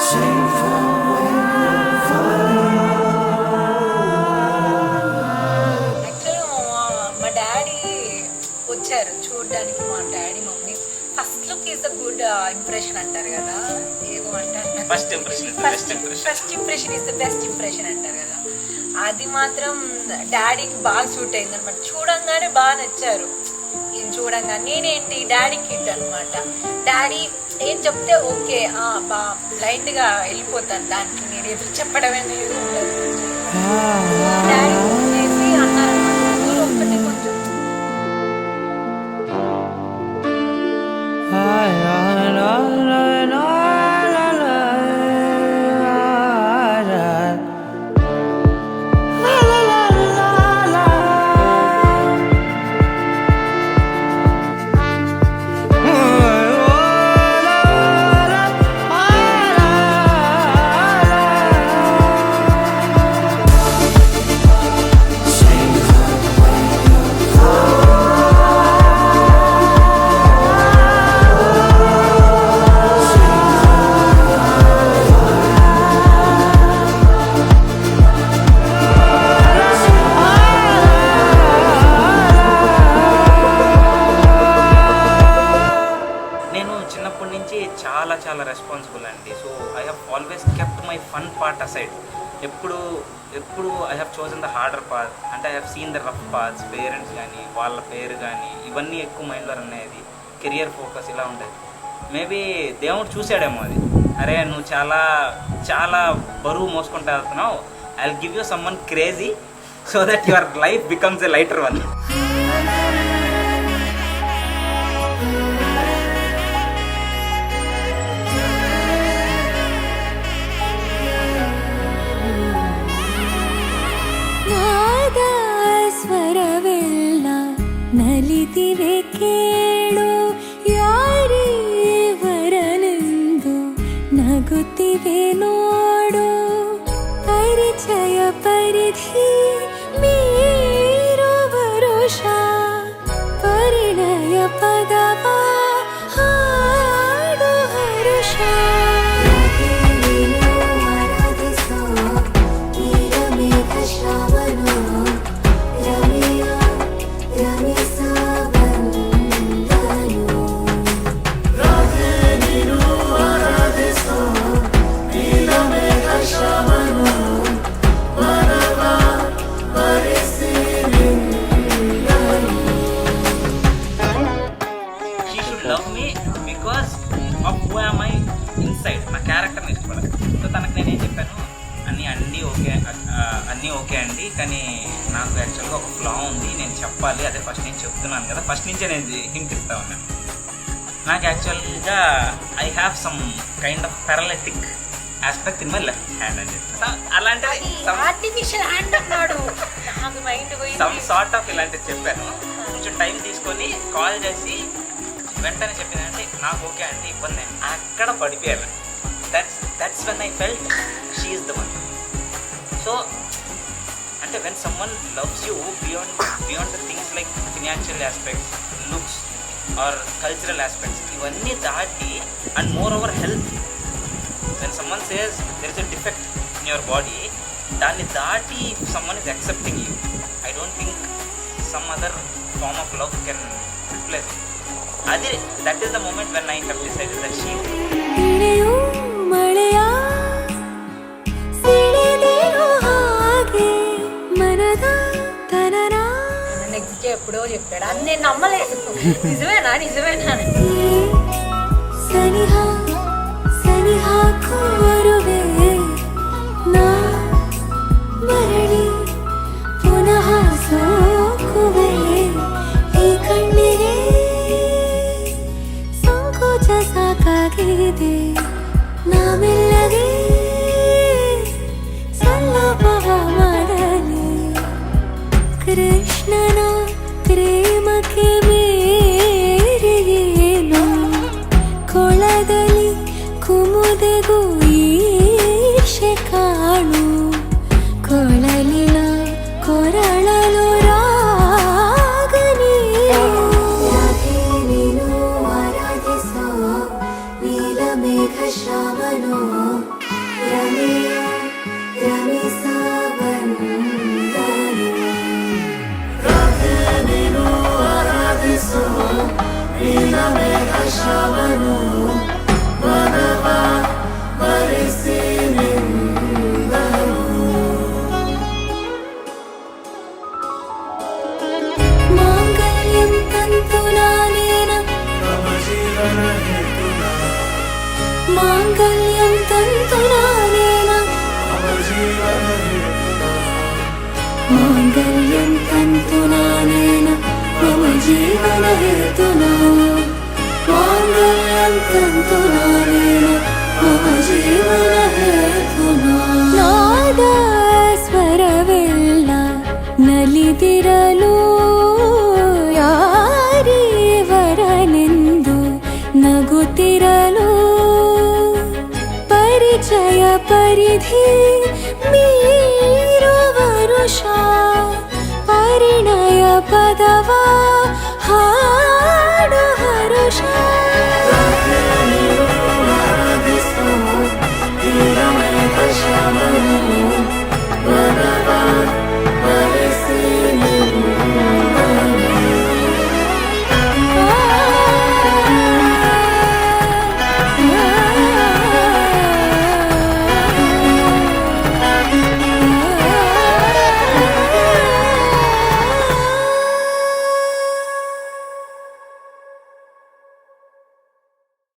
మా డాడీ వచ్చారు చూడడానికి. మా daddy mummy first look is the good impression అంటారు కదా, ఏదో అంటారు first impression is the best impression అంటారు కదా. అది మాత్రం డాడీకి బాగా సూట్ అయింది అనమాట. చూడంగానే బాగా నచ్చారు. ఈయన చూడంగా నేనేంటి డాడీ కిడ్ అనమాట. డాడీ ఏం చెప్తే ఓకే బా బ్లైండ్గా వెళ్ళిపోతాను, దానికి నేను ఎదురు చెప్పడమే లేదు. డాడీ చేసి అన్నారు ఒక్కటే కొంచెం చాలా రెస్పాన్సిబుల్ అండి. So I have always kept my fun part aside. ఎప్పుడు I have chosen the harder path. అంటే I have seen the rough paths. Parents కానీ వాళ్ళ పేరు కానీ ఇవన్నీ ఎక్కువ మైండ్లో రన్ అయ్యేది. కెరియర్ ఫోకస్ ఇలా ఉండేది. మేబీ దేవుడు చూసాడేమో అది, అరే నువ్వు చాలా చాలా బరువు మోసుకుంటూ వెళ్తున్నావు, I will give you some one crazy so that your life becomes a lighter one. ನಲಿದಿವೆ ಕೇಳು ಯಾರೇ ವರನೆಂದು ನಗುತ್ತಿವೆ ನೋಡು. ಪರಿಚಯ ಪರಿಧಿ ಮೀರು ವರುಷ ಪರಿಣಯ ಪದವ ಹಾಡು ಹರುಷ. Love me because of who am I inside. నా క్యారెక్టర్ని ఇష్టపడాలి. సో తనకు నేనేం చెప్పాను, అన్నీ ఓకే అండి, కానీ నాకు యాక్చువల్గా ఒక ఫ్లా ఉంది, నేను చెప్పాలి, అదే ఫస్ట్ నేను చెప్తున్నాను కదా, ఫస్ట్ నుంచే నేను హింట్ ఇస్తా ఉన్నాను. నాకు యాక్చువల్గా I have some kind of paralytic aspect in my left hand అని చెప్పి, అలాంటిది సమ్ సార్ట్ ఆఫ్ ఇలాంటివి చెప్పాను. కొంచెం టైం తీసుకొని కాల్ చేసి వెంటనే చెప్పిందంటే నాకు ఓకే అంటే ఇబ్బంది అని అక్కడ పడిపోయాను. That's when I felt she is the one. So అంటే when someone loves you beyond the things like financial aspects, looks or cultural aspects, ఇవన్నీ దాటి and moreover health. When someone says there is a defect in your body, దాన్ని దాటి someone is accepting you. I don't think some other form of love can replace it. అది that is the moment when I have decided that she next ఎప్పుడో చెప్పాడు, అది నేను నమ్మలేదు. నిజమేనా ಕೃಷ್ಣನ ಪ್ರೇಮಕ್ಕೆ ಮೇರೆಯೇನು ಕೊಳದಲ್ಲಿ ಕುಮುದೆಗೂ ಈರ್ಷೆ ಕಾಣು. ಕೊಳಲಿನ ಕೊರಳಲು ರಾಗ ನೀನು ಆರಾಧಿಸೋ ನೀಲಮೇಘ ಶ್ರಾವಣೋ. ರಮೆಯ ರಮಿಸಬಂದರು ನೀನು ಆರಾಧಿಸುವ ನೀಲಮೇಘ ಶ್ರವನು ಮನವ ಮರೆಸಿ ನಿಂದನು ಮಾಂಗಲ್ಯಂ ತಂತುನಾನೇನ ಮಮ ಜೀವನ ಹೇತುನಾ ಮಾಂಗಲ್ಯಂ ತಂತುನಾನೇನ ಮಮ ಜೀವನ ಹೇತುನಾ ಮಾಂಗಲ್ಯಂ ತಂತುನಾನೇನ ಮಮ ಜೀವನ ಹೇತುನಾ ಮಾಂಗಲ್ಯಂ ತಂತುನಾನೇನ ಮಮ ಜೀವನ ಹೇತುನಾ ನಾದ ಸ್ವರವೆಲ್ಲ ನಲಿದಿರಲು ಯಾರೀವರನೆಂದು ನಗುತ್ತಿರಲು ಪರಿಚಯ ಪರಿಧಿ ಮೀರುವ ವರುಷ ಪರಿಣಯ ಪದವ